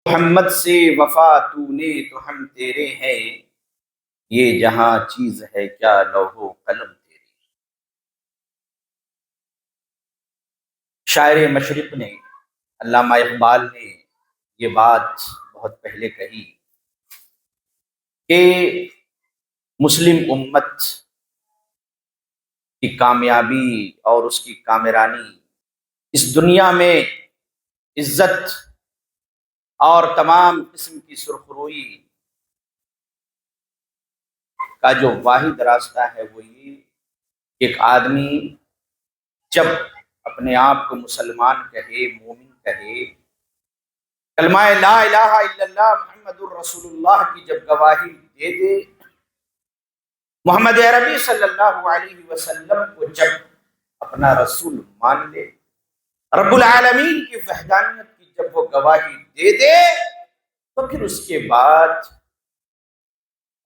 محمد سے وفا تو نے تو ہم تیرے ہیں، یہ جہاں چیز ہے کیا لوح و قلم تیری۔ شاعر مشرق نے، علامہ اقبال نے یہ بات بہت پہلے کہی کہ مسلم امت کی کامیابی اور اس کی کامرانی اس دنیا میں عزت اور تمام قسم کی سرخروئی کا جو واحد راستہ ہے وہ یہ کہ ایک آدمی جب اپنے آپ کو مسلمان کہے، مومن کہے، کلمہ لا الہ الا اللہ محمد الرسول اللہ کی جب گواہی دے دے، محمد عربی صلی اللہ علیہ وسلم کو جب اپنا رسول مان لے، رب العالمین کی وحدانیت کی جب وہ گواہی دے دے، تو پھر اس کے بعد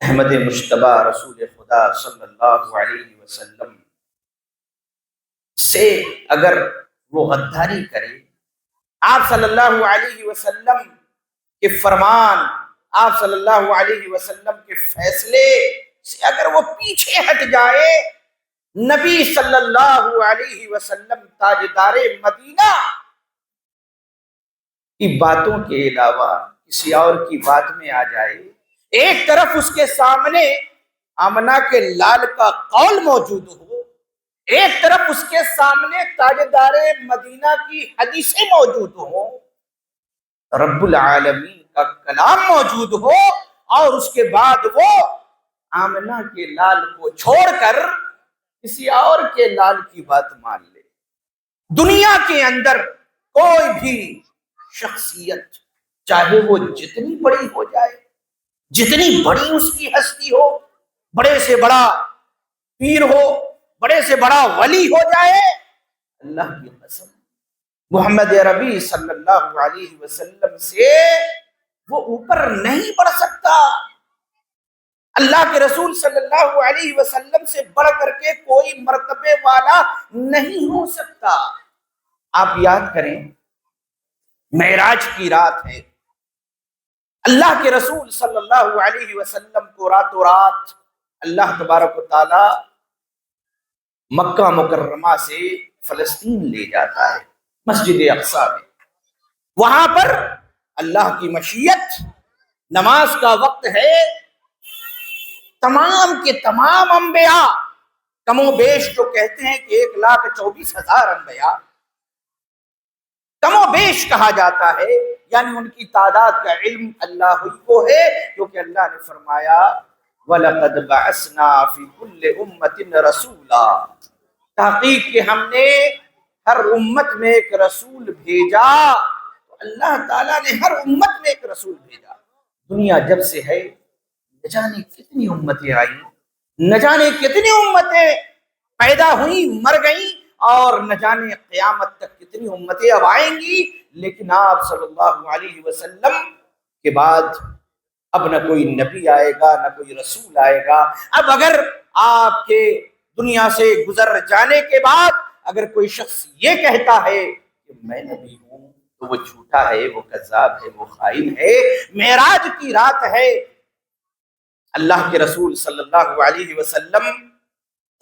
احمد مجتبیٰ رسول خدا صلی اللہ علیہ وسلم سے اگر وہ غداری کرے، آپ صلی اللہ علیہ وسلم کے فرمان، آپ صلی اللہ علیہ وسلم کے فیصلے سے اگر وہ پیچھے ہٹ جائے، نبی صلی اللہ علیہ وسلم تاجدار مدینہ کی باتوں کے علاوہ کسی اور کی بات میں آ جائے، ایک طرف اس کے سامنے آمنہ کے لال کا قول موجود ہو، ایک طرف اس کے سامنے تاجدار مدینہ کی حدیثیں موجود ہوں، رب العالمین کا کلام موجود ہو، اور اس کے بعد وہ آمنہ کے لال کو چھوڑ کر کسی اور کے لال کی بات مان لے۔ دنیا کے اندر کوئی بھی شخصیت، چاہے وہ جتنی بڑی ہو جائے، جتنی بڑی اس کی ہستی ہو، بڑے سے بڑا پیر ہو، بڑے سے بڑا ولی ہو جائے، اللہ کی قسم محمد عربی صلی اللہ علیہ وسلم سے وہ اوپر نہیں بڑھ سکتا۔ اللہ کے رسول صلی اللہ علیہ وسلم سے بڑھ کر کے کوئی مرتبے والا نہیں ہو سکتا۔ آپ یاد کریں، معراج کی رات ہے، اللہ کے رسول صلی اللہ علیہ وسلم کو راتوں رات اللہ تبارک و تعالی مکہ مکرمہ سے فلسطین لے جاتا ہے، مسجد اقصی میں۔ وہاں پر اللہ کی مشیت، نماز کا وقت ہے، تمام کے تمام انبیاء، کم و بیش جو کہتے ہیں کہ 1,24,000 انبیاء، کم و بیش کہا جاتا ہے، یعنی ان کی تعداد کا علم اللہ ہی کو ہے، کیونکہ اللہ نے فرمایا وَلَقَدْ بَعَثْنَا فِي كُلِّ أُمَّةٍ رَسُولًا، تحقیق کہ ہم نے ہر امت میں ایک رسول بھیجا۔ تو اللہ تعالیٰ نے ہر امت میں ایک رسول بھیجا۔ دنیا جب سے ہے، نہ جانے کتنی امتیں آئیں، نہ جانے کتنی امتیں پیدا ہوئیں، مر گئیں، اور نہ جانے قیامت تک کتنی امتیں اب آئیں گی، لیکن آپ صلی اللہ علیہ وسلم کے بعد اب نہ کوئی نبی آئے گا، نہ کوئی رسول آئے گا۔ اب اگر آپ کے دنیا سے گزر جانے کے بعد اگر کوئی شخص یہ کہتا ہے کہ میں نبی ہوں، تو وہ جھوٹا ہے، وہ کذاب ہے، وہ خائن ہے۔ معراج کی رات ہے، اللہ کے رسول صلی اللہ علیہ وسلم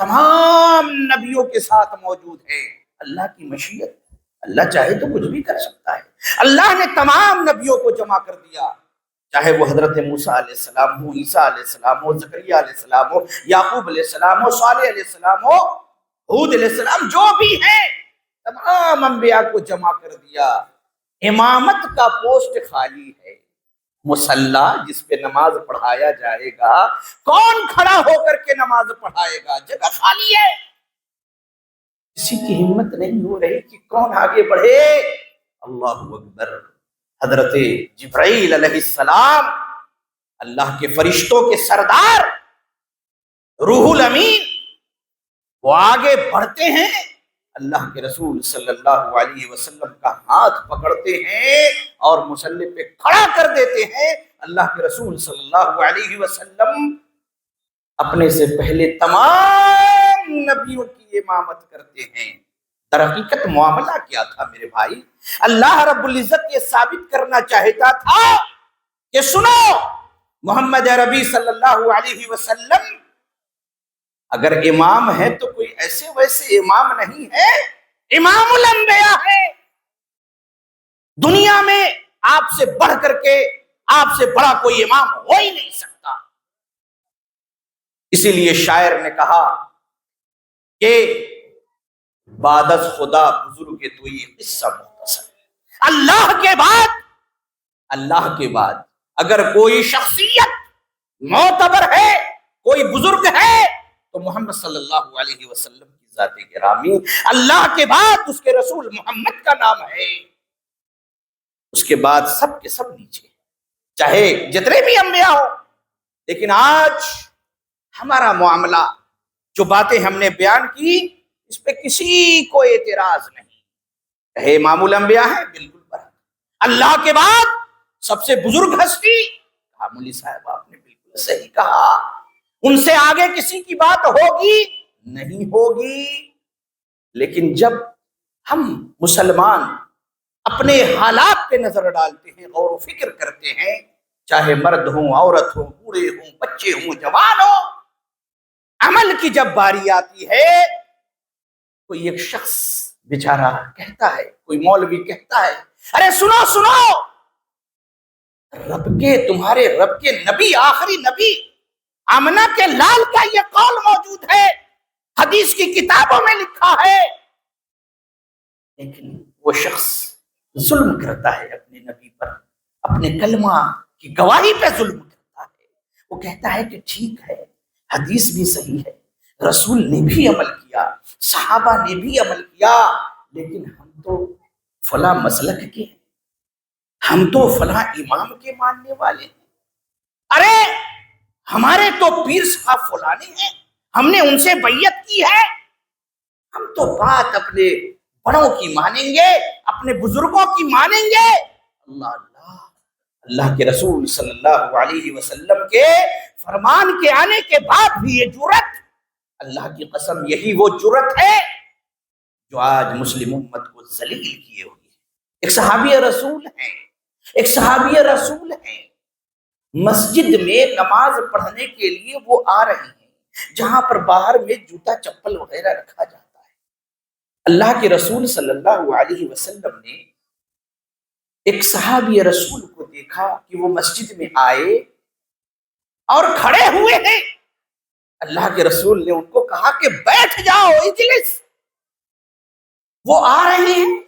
تمام نبیوں کے ساتھ موجود ہے۔ اللہ کی مشیت، اللہ چاہے تو کچھ بھی کر سکتا ہے۔ اللہ نے تمام نبیوں کو جمع کر دیا، چاہے وہ حضرت موسیٰ علیہ السلام ہو، عیسیٰ علیہ السلام ہو، زکریا علیہ السلام ہو، یعقوب علیہ السلام ہو، صالح علیہ السلام ہو، ہود علیہ السلام، جو بھی ہیں تمام انبیاء کو جمع کر دیا۔ امامت کا پوسٹ خالی ہے، مصلی جس پہ نماز پڑھایا جائے گا، کون کھڑا ہو کر کے نماز پڑھائے گا؟ جگہ خالی ہے، کسی کی ہمت نہیں ہو رہی کہ کون آگے بڑھے۔ اللہ اکبر، حضرت جبرائیل علیہ السلام، اللہ کے فرشتوں کے سردار، روح الامین، وہ آگے بڑھتے ہیں، اللہ کے رسول صلی اللہ علیہ وسلم کا ہاتھ پکڑتے ہیں اور مصلی پہ کھڑا کر دیتے ہیں۔ اللہ کے رسول صلی اللہ علیہ وسلم اپنے سے پہلے تمام نبیوں کی امامت کرتے ہیں۔ در حقیقت معاملہ کیا تھا میرے بھائی؟ اللہ رب العزت یہ ثابت کرنا چاہتا تھا کہ سنو، محمد عربی صلی اللہ علیہ وسلم اگر امام ہے تو کوئی ایسے ویسے امام نہیں ہے، امام الانبیاء ہے۔ دنیا میں آپ سے بڑھ کر کے آپ سے بڑا کوئی امام ہو ہی نہیں سکتا۔ اسی لیے شاعر نے کہا کہ بعد از خدا بزرگ تو یہ قصہ مختصر، اللہ کے بعد اگر کوئی شخصیت معتبر ہے، کوئی بزرگ ہے تو محمد صلی اللہ علیہ وسلم کی ذات گرامی، اللہ کے بعد اس کے رسول محمد کا نام ہے، اس کے بعد سب کے سب نیچے، چاہے جتنے بھی انبیاء ہو۔ لیکن آج ہمارا معاملہ، جو باتیں ہم نے بیان کی، اس پہ کسی کو اعتراض نہیں، کہے امام الانبیاء ہے، بالکل برابر۔ اللہ کے بعد سب سے بزرگ ہستی، مولوی صاحب آپ نے بالکل صحیح کہا، ان سے آگے کسی کی بات ہوگی نہیں ہوگی۔ لیکن جب ہم مسلمان اپنے حالات پہ نظر ڈالتے ہیں، غور و فکر کرتے ہیں، چاہے مرد ہوں، عورت ہوں، بوڑھے ہوں، بچے ہوں، جوان ہوں، عمل کی جب باری آتی ہے، کوئی ایک شخص بیچارہ کہتا ہے، کوئی مولوی کہتا ہے، ارے سنو سنو، تمہارے رب کے نبی، آخری نبی آمنہ کے لال کا یہ قول موجود ہے، حدیث کی کتابوں میں لکھا ہے۔ لیکن وہ شخص ظلم کرتا ہے اپنے نبی پر، اپنے کلمہ کی گواہی پہ ظلم کرتا ہے۔ وہ کہتا ہے کہ ٹھیک ہے، حدیث بھی صحیح ہے، رسول نے بھی عمل کیا، صحابہ نے بھی عمل کیا، لیکن ہم تو فلاں مسلک کے ہیں، ہم تو فلاں امام کے ماننے والے ہیں، ارے ہمارے تو پیر صاحب فلانے ہیں، ہم نے ان سے بیعت کی ہے، ہم تو بات اپنے بڑوں کی مانیں گے، اپنے بزرگوں کی مانیں گے۔ اللہ کے رسول صلی اللہ علیہ وسلم کے فرمان کے آنے کے بعد بھی یہ جرأت، اللہ کی قسم یہی وہ جرأت ہے جو آج مسلم امت کو ذلیل کیے ہوئی ہے۔ ایک صحابی رسول ہیں، مسجد میں نماز پڑھنے کے لیے وہ آ رہے ہیں جہاں پر باہر میں جوتا چپل وغیرہ رکھا جاتا ہے۔ اللہ کے رسول صلی اللہ علیہ وسلم نے ایک صحابی رسول کو دیکھا کہ وہ مسجد میں آئے اور کھڑے ہوئے ہیں۔ اللہ کے رسول نے ان کو کہا کہ بیٹھ جاؤ، اجلس۔ وہ آ رہے ہیں،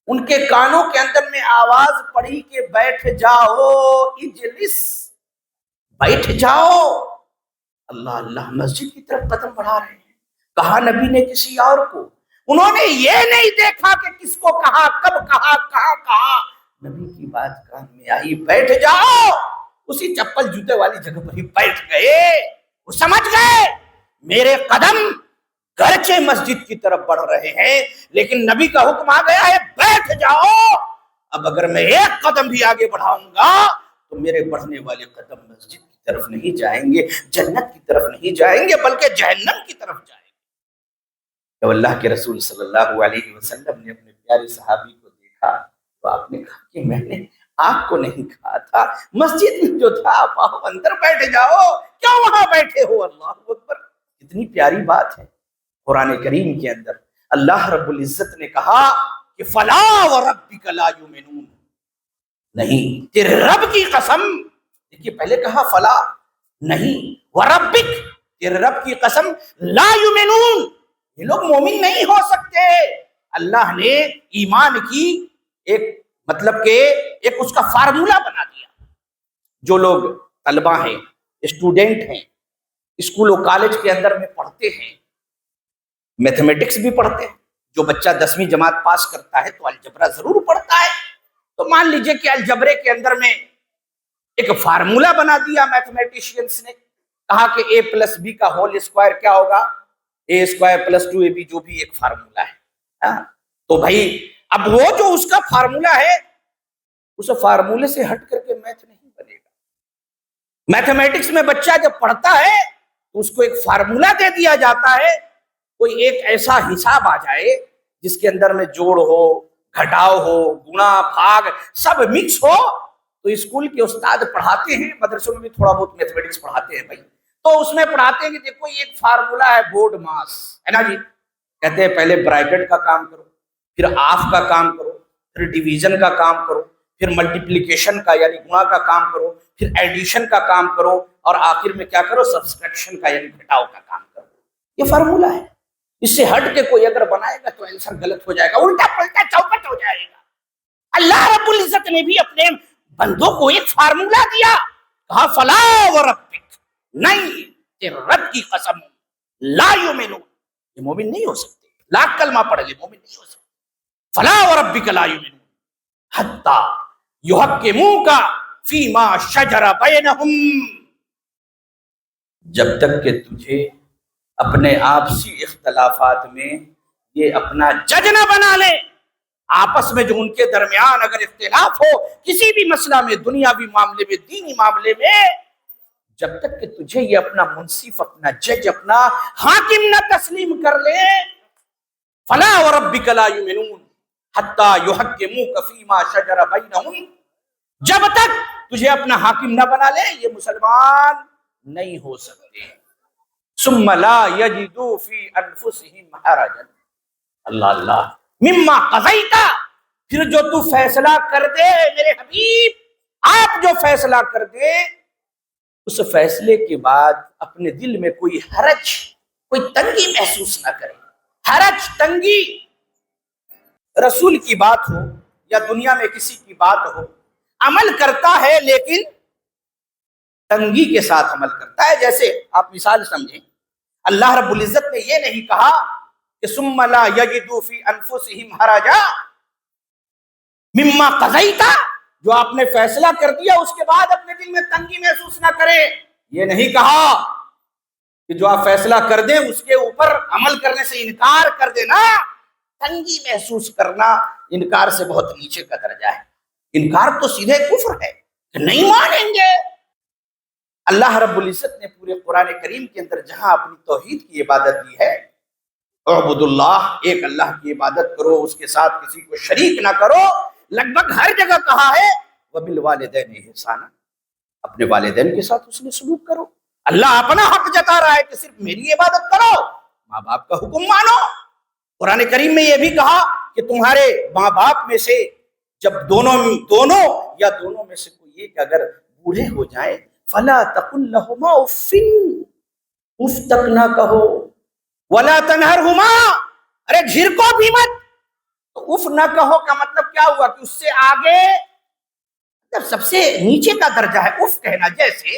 ان کے کانوں کے اندر میں آواز پڑی کہ بیٹھ جاؤ، اجلس، بیٹھ جاؤ۔ اللہ مسجد کی طرف قدم بڑھا رہے ہیں۔ کہا نبی نے کسی اور کو، انہوں نے یہ نہیں دیکھا کہ کس کو کہا، کب کہا، کہاں کہا، نبی کی بات کان میں آئی، بیٹھ جاؤ۔ اسی چپل جوتے والی جگہ پر ہی بیٹھ گئے۔ وہ سمجھ گئے میرے قدم گرچہ مسجد کی طرف بڑھ رہے ہیں، لیکن نبی کا حکم آ گیا ہے بیٹھ جاؤ۔ اب اگر میں ایک قدم بھی آگے بڑھاؤں گا تو میرے بڑھنے والے قدم مسجد کی طرف نہیں جائیں گے، جنت کی طرف نہیں جائیں گے، بلکہ جہنم کی طرف جائیں گے۔ جب اللہ کے رسول صلی اللہ علیہ وسلم نے اپنے پیارے صحابی کو دیکھا تو آپ نے کہا کہ میں نے آپ کو نہیں کہا تھا، مسجد میں جو تھا آپ آؤ اندر بیٹھ جاؤ، کیوں وہاں بیٹھے ہو؟ اللہ اکبر، اتنی پیاری بات ہے۔ قرآن کریم کے اندر اللہ رب العزت نے کہا کہ فلا وربک لا یؤمنون، نہیں، تیرے رب کی قسم، دیکھیے پہلے کہا فلا، نہیں، وربک، تیرے رب کی قسم، لا یؤمنون، یہ لوگ مومن نہیں ہو سکتے۔ اللہ نے ایمان کی ایک مطلب کہ ایک اس کا فارمولا بنا دیا۔ جو لوگ طلبہ ہیں، اسٹوڈنٹ ہیں، اسکول و کالج کے اندر میں پڑھتے ہیں، میتھمیٹکس بھی پڑھتے ہیں، جو بچہ 10ویں جماعت پاس کرتا ہے تو الجبرا ضرور پڑھتا ہے، تو مان لیجئے کہ الجبرے کے اندر میں ایک فارمولا بنا دیا میتھمیٹیشینس نے، کہا کہ a+b کا ہول اسکوائر کیا ہوگا، a² + 2ab، جو بھی ایک فارمولا ہے۔ تو بھائی اب وہ جو اس کا فارمولا ہے، اس فارمولے سے ہٹ کر کے میتھ نہیں بنے گا۔ میتھمیٹکس میں بچہ جب پڑھتا ہے تو اس کو ایک فارمولا دے دیا جاتا ہے، کوئی ایک ایسا حساب آ جائے جس کے اندر میں جوڑ ہو، گھٹاؤ ہو، گنا بھاگ سب مکس ہو، تو اسکول کے استاد پڑھاتے ہیں، مدرسوں میں بھی تھوڑا بہت میتھمیٹکس پڑھاتے ہیں بھائی، تو اس میں پڑھاتے ہیں کہ دیکھو یہ ایک فارمولا ہے بورڈ ماس ہے نا جی، کہتے ہیں پہلے برائکٹ کا کام کرو، پھر آف کا کام کرو، پھر ڈیویژن کا کام کرو، پھر ملٹیپلیکیشن کا یعنی گنا کا کام کرو، پھر ایڈیشن کا کام کرو، اور آخر میں کیا کرو، سبسٹریکشن کا یعنی گھٹاؤ کا کام کرو۔ یہ فارمولا ہے، اس سے ہٹ کے کوئی اگر بنائے گا تو آنسر غلط ہو جائے گا، الٹا پلٹا چوپٹ ہو جائے گا۔ اللہ رب العزت نے بھی اپنے بندوں کو ایک فارمولا دیا، کہا فلا وربک، نہیں تیرے رب کی قسم، لا یؤمنون، یہ مومن نہیں ہو سکتے، لاکھ کلمہ پڑھ لے مومن نہیں ہو سکتے، فلا وربک لا یؤمنون حتی یحکموک فیما شجر بینہم، جب تک کہ تجھے اپنے آپسی اختلافات میں یہ اپنا جج نہ بنا لے، آپس میں جو ان کے درمیان اگر اختلاف ہو کسی بھی مسئلہ میں، دنیاوی معاملے میں، دینی معاملے میں، جب تک کہ تجھے یہ اپنا منصف، اپنا جج، اپنا حاکم نہ تسلیم کر لے، فلا وربک لا یؤمنون حتی یحکموک فیما شجر بینہم، جب تک تجھے اپنا حاکم نہ بنا لے یہ مسلمان نہیں ہو سکتے، ثم لا یجدوا فی انفسہم حرجا، اللہ اللہ، مما قضیت، پھر جو تو فیصلہ کر دے میرے حبیب، آپ جو فیصلہ کر دے، اس فیصلے کے بعد اپنے دل میں کوئی حرج، کوئی تنگی محسوس نہ کرے۔ حرج، تنگی، رسول کی بات ہو یا دنیا میں کسی کی بات ہو، عمل کرتا ہے لیکن تنگی کے ساتھ عمل کرتا ہے۔ جیسے آپ مثال سمجھیں، اللہ رب العزت نے یہ نہیں کہا کہ ثم لا یجدوا فی انفسہم حرجا مما قضیت، جو آپ نے فیصلہ کر دیا اس کے بعد اپنے دل میں تنگی محسوس نہ کرے، یہ نہیں کہا کہ جو آپ فیصلہ کر دیں اس کے اوپر عمل کرنے سے انکار کر دینا، تنگی محسوس کرنا انکار سے بہت نیچے کا درجہ ہے، انکار تو سیدھے کفر ہے کہ نہیں مانیں گے۔ اللہ رب العزت نے پورے قرآن کریم کے اندر جہاں اپنی توحید کی عبادت دی ہے، اعبد اللہ، ایک اللہ کی عبادت کرو، اس کے ساتھ کسی کو شریک نہ کرو، لگ بھگ ہر جگہ کہا ہے وبالوالدین احسانا، اپنے والدین کے ساتھ اس نے سلوک کرو۔ اللہ اپنا حق جتا رہا ہے کہ صرف میری عبادت کرو، ماں باپ کا حکم مانو۔ قرآن کریم میں یہ بھی کہا کہ تمہارے ماں باپ میں سے جب دونوں یا دونوں میں سے کوئی ایک اگر بوڑھے ہو جائیں، فلا تقل لہما اف، اف تک نہ کہو، ولا تنہرہما، ارے جھڑکو بھی مت۔ تو اف نہ کہو کا مطلب کیا ہوا کہ اس سے آگے سب سے نیچے کا درجہ ہے اف کہنا۔ جیسے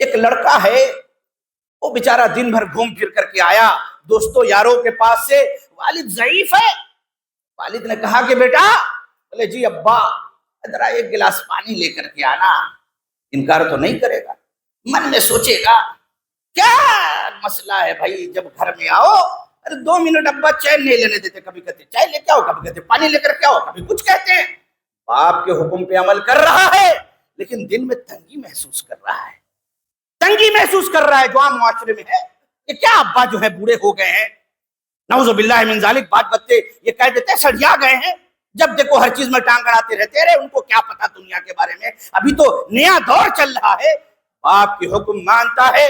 ایک لڑکا ہے، وہ بیچارہ دن بھر گھوم پھر کر کے آیا دوستوں یاروں کے پاس سے، والد ضعیف ہے، والد نے کہا کہ بیٹا، بولے جی ابا ذرا ایک گلاس پانی لے کر کے آنا، انکار تو نہیں کرے گا، من میں سوچے گا کیا مسئلہ ہے بھائی، جب گھر میں آؤ ارے 2 منٹ ابا چین نہیں لینے دیتے، کبھی کہتے چائے لے کے آؤ، کبھی کہتے پانی لے کر کے آؤ، کبھی کچھ کہتے ہیں۔ باپ کے حکم پہ عمل کر رہا ہے لیکن دل میں تنگی محسوس کر رہا ہے، تنگی محسوس کر رہا ہے جو عام معاشرے میں ہے کہ کیا ابا جو ہے بوڑھے ہو گئے ہیں، نعوذ باللہ من ذالک، بات بتے یہ کہہ دیتے سڑیا گئے ہیں، جب دیکھو ہر چیز میں ٹانگ اڑاتے رہتے، ارے ان کو کیا پتا دنیا کے بارے میں، ابھی تو نیا دور چل رہا ہے۔ باپ کے حکم مانتا ہے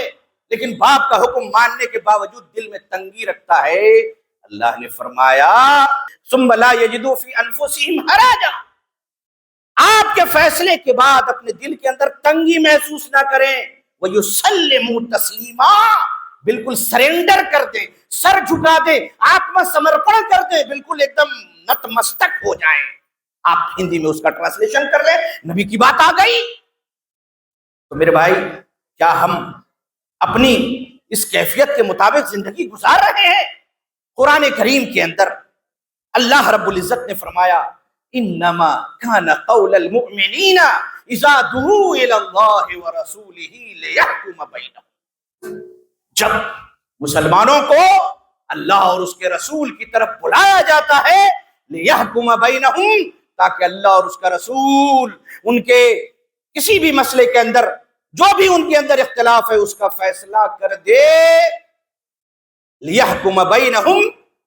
لیکن باپ کا حکم ماننے کے باوجود دل میں تنگی رکھتا ہے، اللہ نے فرمایا ثم لا یجدوا فی انفسہم حرجا، آپ کے فیصلے کے بعد اپنے دل کے اندر تنگی محسوس نہ کریں، وَيُسَلِّمُوا تَسْلِيمًا، بالکل سرنڈر کر دیں، سر جھکا دیں، آتم سمرپن کر دیں، بالکل ایک دم نتمستک ہو جائیں۔ آپ ہندی میں اس کا ٹرانسلیشن کر لیں، نبی کی بات آ گئی۔ تو میرے بھائی، کیا ہم اپنی اس کیفیت کے مطابق زندگی گزار رہے ہیں؟ قرآن کریم کے اندر اللہ رب العزت نے فرمایا انما کان قول المؤمنین اذا دعوا الی اللہ ورسولہ لیحکم بینہم، جب مسلمانوں کو اللہ اور اس کے رسول کی طرف بلایا جاتا ہے، لیحکم بینہم، تاکہ اللہ اور اس کا رسول ان کے کسی بھی مسئلے کے اندر جو بھی ان کے اندر اختلاف ہے اس کا فیصلہ کر دے، لیحکم بینہم،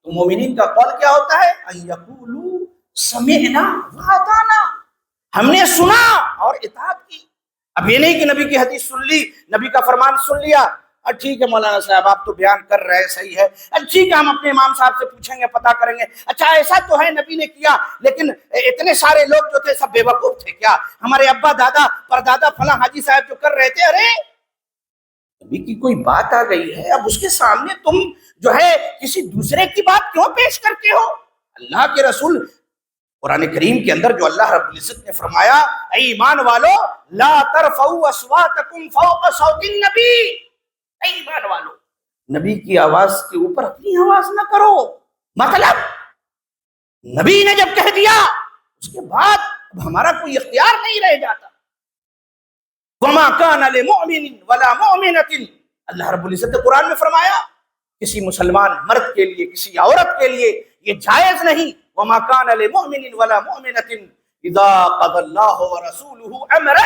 تو مومنین کا قول کیا ہوتا ہے؟ ان یقولوا سمعنا واطعنا، ہم نے سنا اور اطاعت کی۔ اب یہ نہیں کہ نبی کی حدیث سن لی، نبی کا فرمان سن لیا، ٹھیک ہے مولانا صاحب آپ تو بیان کر رہے ہیں صحیح ہے، ٹھیک ہے ہم اپنے امام صاحب سے پوچھیں گے، پتہ کریں گے، اچھا ایسا تو ہے نبی نے کیا، لیکن اتنے سارے لوگ جو تھے سب بے وقوف تھے کیا؟ ہمارے ابا دادا پردادا فلاں حاجی صاحب جو کر رہے تھے، ارے نبی کی کوئی بات آ گئی ہے، اب اس کے سامنے تم جو ہے کسی دوسرے کی بات کیوں پیش کرتے ہو؟ اللہ کے رسول قرآن کریم کے اندر جو اللہ رب العزت نے فرمایا، اے ایمان والو لا ترفعوا اصواتکم فوق صوت النبی، اے ایمان والو نبی کی آواز کے اوپر اپنی آواز نہ کرو۔ مطلب نبی نے جب کہہ دیا اس کے بعد اب ہمارا کوئی اختیار نہیں رہ جاتا۔ وما كان لمؤمن ولا مؤمنة، اللہ رب العزت نے قرآن میں فرمایا کسی مسلمان مرد کے لیے کسی عورت کے لیے یہ جائز نہیں، وما كان لمؤمن ولا مؤمنة اذا قضى الله ورسوله امرا،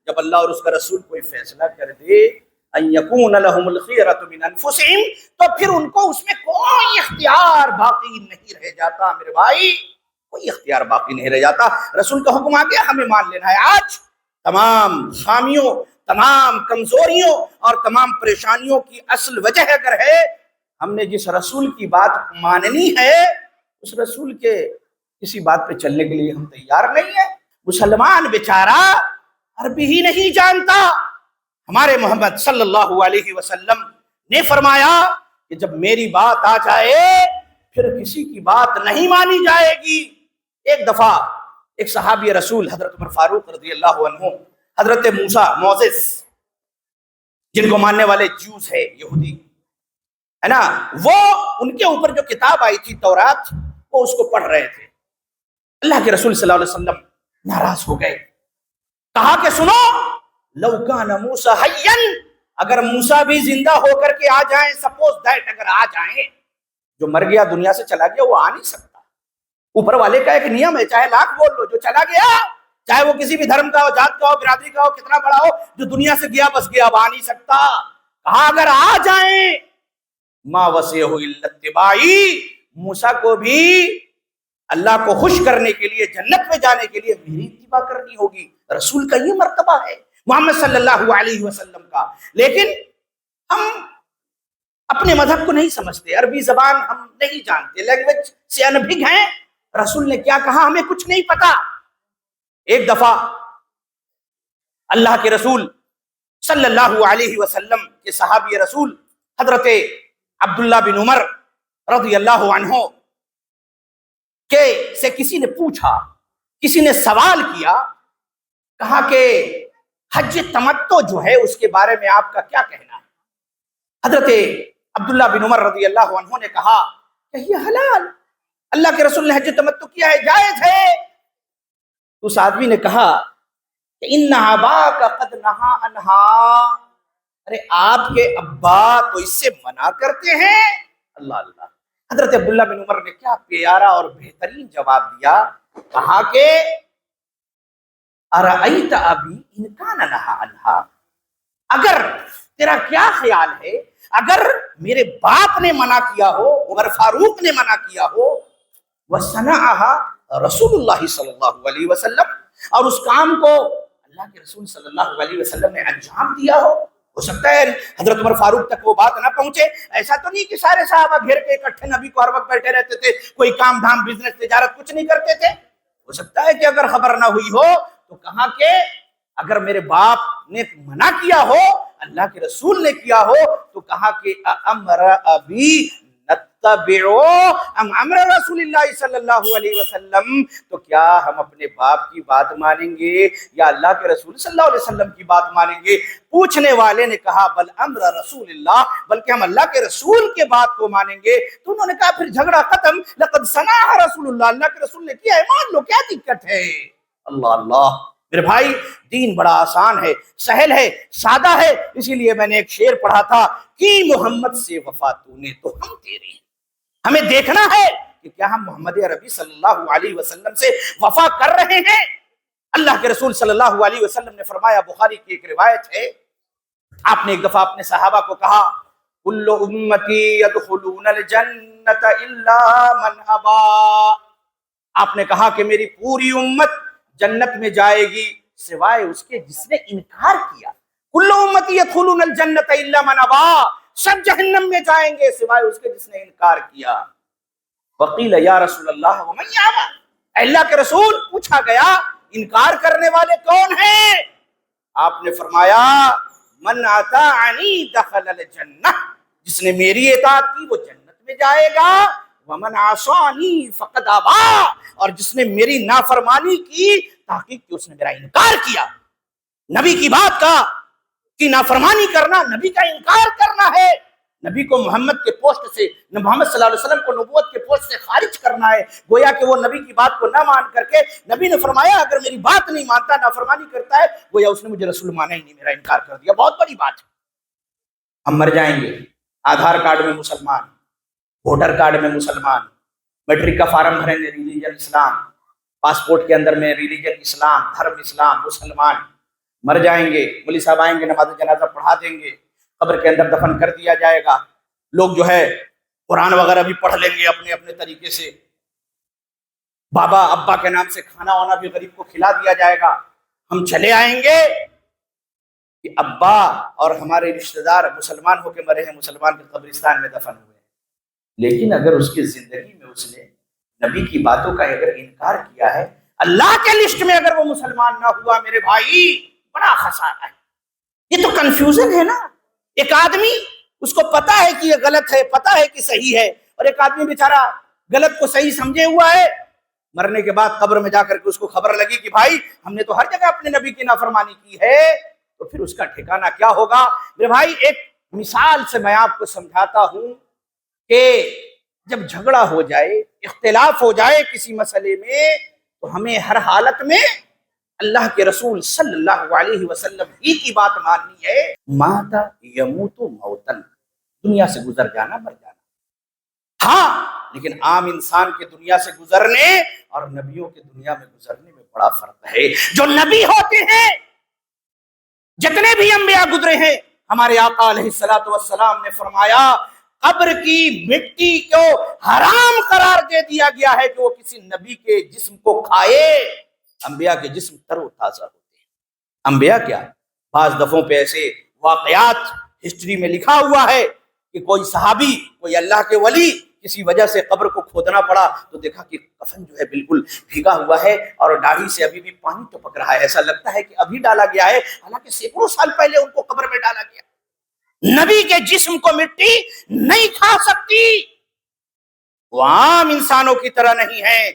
جب اللہ اور اس کا رسول کوئی فیصلہ کر دے، ان يكون لهم الخيرة من انفسهم، تو پھر ان کو اس میں کوئی اختیار باقی نہیں رہ جاتا۔ میرے بھائی کوئی اختیار باقی نہیں رہ جاتا، رسول کا حکم آ گیا، ہمیں مان لینا ہے۔ آج تمام خامیوں، تمام کمزوریوں اور تمام پریشانیوں کی اصل وجہ اگر ہے ہم نے جس رسول کی بات ماننی ہے اس رسول کے کسی بات پہ چلنے کے لیے ہم تیار نہیں ہیں۔ مسلمان بیچارہ عربی ہی نہیں جانتا، ہمارے محمد صلی اللہ علیہ وسلم نے فرمایا کہ جب میری بات آ جائے پھر کسی کی بات نہیں مانی جائے گی۔ ایک دفعہ ایک صحابی رسول حضرت عمر فاروق رضی اللہ عنہ، حضرت موسیٰ موسیس جن کو ماننے والے جوز ہے، یہودی ہے نا، وہ ان کے اوپر جو کتاب آئی تھی تورات، وہ اس کو پڑھ رہے تھے۔ اللہ کے رسول صلی اللہ علیہ وسلم ناراض ہو گئے، کہا کہ سنو لو کان موسیٰ حیا، اگر موسیٰ بھی زندہ ہو کر کے آ جائیں، سپوز دیٹ اگر آ جائیں، جو مر گیا دنیا سے چلا گیا وہ آ نہیں سکتا، اوپر والے کا ایک نیم ہے، چاہے لاکھ بول لو، جو چلا گیا چاہے وہ کسی بھی دھرم کا ہو، ذات کا ہو، برادری کا ہو، کتنا بڑا ہو، جو دنیا سے گیا بس گیا، اب آ نہیں سکتا۔ کہا اگر آ جائیں ما وسعہ الا اتباعی، موسیٰ کو بھی اللہ کو خوش کرنے کے لیے، جنت میں جانے کے لیے میری اتباع کرنی ہوگی۔ رسول کا یہ مرتبہ ہے محمد صلی اللہ علیہ وسلم کا، لیکن ہم اپنے مذہب کو نہیں سمجھتے، عربی زبان ہم نہیں جانتے، لینگویج سے انبھگ ہیں، رسول نے کیا کہا ہمیں کچھ نہیں پتا۔ ایک دفعہ اللہ کے رسول صلی اللہ علیہ وسلم کے صحابی رسول حضرت عبداللہ بن عمر رضی اللہ عنہ کے سے کسی نے پوچھا، کسی نے سوال کیا، کہا کہ حج تمتع جو ہے اس کے بارے میں آپ کا کیا کہنا ہے؟ حضرت عبداللہ بن عمر رضی اللہ عنہ نے کہا کہ یہ حلال، اللہ کے رسول نے حج تمتع کیا ہے، جائز ہے۔ اس آدمی نے کہا کہ ان اباک قد نہا عنہا، ارے آپ کے ابا تو اس سے منع کرتے ہیں۔ اللہ اللہ، حضرت عبداللہ بن عمر نے کیا پیارا اور بہترین جواب دیا، کہا کہ ارأیت ابی ان کان نہا عنہا، اگر تیرا کیا خیال ہے اگر میرے باپ نے منع کیا ہو، عمر فاروق نے منع کیا ہو، وصنعها رسول اللہ صلی اللہ علیہ وسلم، اور اس کام کو اللہ کے رسول صلی اللہ علیہ وسلم نے انجام دیا ہو سکتا ہے حضرت عمر فاروق تک وہ بات نہ پہنچے، ایسا تو نہیں کہ سارے صحابہ گھر کے اکٹھے نبی کو ہر وقت بیٹھے رہتے تھے، کوئی کام دھام بزنس تجارت کچھ نہیں کرتے تھے، ہو سکتا ہے کہ اگر خبر نہ ہوئی ہو تو کہا کہ اگر میرے باپ نے منع کیا ہو، اللہ کے رسول نے کیا ہو، تو کہا کہ امر ابی نتبعو ام امر رسول اللہ صلی اللہ علیہ وسلم، تو کیا ہم اپنے باپ کی بات مانیں گے یا اللہ کے رسول صلی اللہ علیہ وسلم کی بات مانیں گے؟ پوچھنے والے نے کہا بل امر رسول اللہ، بلکہ ہم اللہ کے رسول کے بات کو مانیں گے۔ تو انہوں نے کہا پھر جھگڑا ختم، لقد صنع رسول اللہ، اللہ کے رسول نے کیا ہے مان لو، کیا دقت ہے؟ اللہ اللہ، میرے بھائی دین بڑا آسان ہے، سہل ہے، سادہ ہے، اسی لیے میں نے ایک شعر پڑھا تھا کہ محمد سے وفا تو نے تو ہم تیری، ہمیں دیکھنا ہے کہ کیا ہم محمد عربی صلی اللہ علیہ وسلم سے وفا کر رہے ہیں۔ اللہ کے رسول صلی اللہ علیہ وسلم نے فرمایا، بخاری کی ایک روایت ہے، آپ نے ایک دفعہ اپنے صحابہ کو کہا، کل امتی یدخلون الجنت الا من ابا، آپ نے کہا کہ میری پوری امت جنت میں جائے گی سوائے اس کے جس نے انکار کیا. کل امتی یدخلون الجنت الا من ابا، سب جہنم میں جائیں گے سوائے اس کے جس نے انکار کیا. وقیل یا رسول اللہ ومن یابا، اللہ کے رسول پوچھا گیا انکار کرنے والے کون ہیں؟ آپ نے فرمایا من اطاعنی دخل الجنہ، جس نے میری اطاعت کی وہ جنت میں جائے گا. ومن عصانی فقد ابا، اور جس نے میری نافرمانی کی تحقیق کہ اس نے میرا انکار کیا. نبی کی بات کی نافرمانی کرنا نبی کا انکار کرنا ہے. نبی کو محمد کے پوسٹ سے، محمد صلی اللہ علیہ وسلم کو نبوت کے پوسٹ سے خارج کرنا ہے. گویا کہ وہ نبی کی بات کو نہ مان کر کے، نبی نے فرمایا اگر میری بات نہیں مانتا، نافرمانی کرتا ہے، گویا اس نے مجھے رسول مانا ہی نہیں، میرا انکار کر دیا. بہت بڑی بات ہے. ہم مر جائیں گے آدھار کارڈ میں مسلمان، ووٹر کارڈ میں مسلمان، میٹرک کا فارم بھریں گے ریلیجن اسلام، پاسپورٹ کے اندر میں ریلیجن اسلام، دھرم اسلام، مسلمان. مر جائیں گے، مولوی صاحب آئیں گے نماز جنازہ پڑھا دیں گے، قبر کے اندر دفن کر دیا جائے گا. لوگ جو ہے قرآن وغیرہ بھی پڑھ لیں گے اپنے اپنے طریقے سے. بابا ابا کے نام سے کھانا وانا بھی غریب کو کھلا دیا جائے گا. ہم چلے آئیں گے کہ ابا اور ہمارے رشتہ دار مسلمان ہو کے مرے ہیں، مسلمان کے قبرستان میں دفن ہوئے ہیں. لیکن اگر اس کی زندگی میں اس نے نبی کی باتوں کا اگر انکار کیا ہے، اللہ کے لسٹ میں اگر وہ مسلمان نہ ہوا، میرے بھائی بڑا خسارہ ہے. یہ تو کنفیوژن ہے نا. ایک آدمی اس کو پتا ہے کہ یہ غلط ہے، پتا ہے کہ صحیح ہے، اور ایک آدمی بیچارہ غلط کو صحیح سمجھے ہوا ہے. مرنے کے بعد قبر میں جا کر کے اس کو خبر لگی کہ بھائی ہم نے تو ہر جگہ اپنے نبی کی نافرمانی کی ہے، تو پھر اس کا ٹھکانہ کیا ہوگا؟ میرے بھائی ایک مثال سے میں آپ کو سمجھاتا ہوں کہ جب جھگڑا ہو جائے، اختلاف ہو جائے کسی مسئلے میں، تو ہمیں ہر حالت میں اللہ کے رسول صلی اللہ علیہ وسلم ہی کی بات ماننی ہے. مات یموت موتن، دنیا سے گزر جانا، مر جانا. ہاں لیکن عام انسان کے دنیا سے گزرنے اور نبیوں کے دنیا میں گزرنے میں بڑا فرق ہے. جو نبی ہوتے ہیں، جتنے بھی انبیاء گزرے ہیں، ہمارے آقا علیہ الصلوۃ والسلام نے فرمایا قبر کی مٹی کو حرام قرار دے دیا گیا ہے کہ وہ کسی نبی کے جسم کو کھائے. انبیاء کے جسم تر و تازہ ہوتے ہیں. انبیاء کیا، بعض دفعوں پہ ایسے واقعات ہسٹری میں لکھا ہوا ہے کہ کوئی صحابی، کوئی اللہ کے ولی کسی وجہ سے قبر کو کھودنا پڑا تو دیکھا کہ کفن جو ہے بالکل بھیگا ہوا ہے اور داڑھی سے ابھی بھی پانی ٹپک رہا ہے، ایسا لگتا ہے کہ ابھی ڈالا گیا ہے، حالانکہ سینکڑوں سال پہلے ان کو قبر میں ڈالا گیا. نبی کے جسم کو مٹی نہیں کھا سکتی، وہ عام انسانوں کی طرح نہیں ہے.